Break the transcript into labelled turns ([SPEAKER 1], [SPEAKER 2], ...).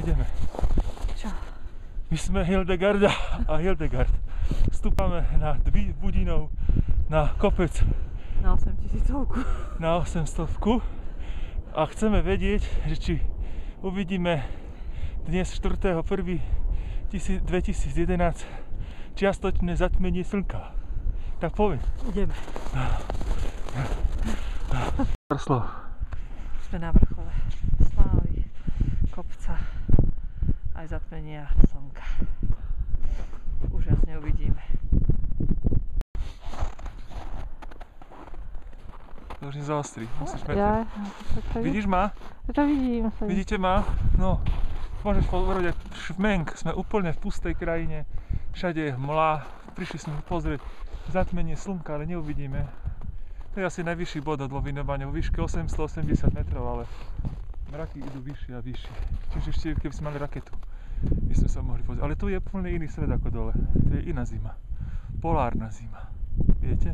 [SPEAKER 1] ideme.
[SPEAKER 2] Čo?
[SPEAKER 1] My sme Hildegarda a Hildegard. Vstúpame na Budinov na kopec
[SPEAKER 2] Na 8000.
[SPEAKER 1] na 800 a chceme vedieť, že či uvidíme dnes 4.1.2011 čiastočné zatmenie slnka. Tak povedz.
[SPEAKER 2] Ideme.
[SPEAKER 1] Slov.
[SPEAKER 2] Sme na vrchole slávy, kopca, aj zatmenia slnka. Úžasne uvidíme.
[SPEAKER 1] To už nezaostri, musíš meter.
[SPEAKER 2] Ja,
[SPEAKER 1] Vidíš ma?
[SPEAKER 2] to vidím.
[SPEAKER 1] Vidíte ma? No, môžeš povedať šmenk, sme úplne v pustej krajine, všade je hmla, prišli sme pozrieť zatmenie slnka, ale neuvidíme. To je asi najvyšší bod od Lovinovania, vo výške 880 metrov, ale mraky idú vyššie a vyššie. Čiže ešte keby sme mali raketu, by sme sa mohli pozrieť. Ale tu je úplne iný svet ako dole, to je iná zima, polárna zima, viete?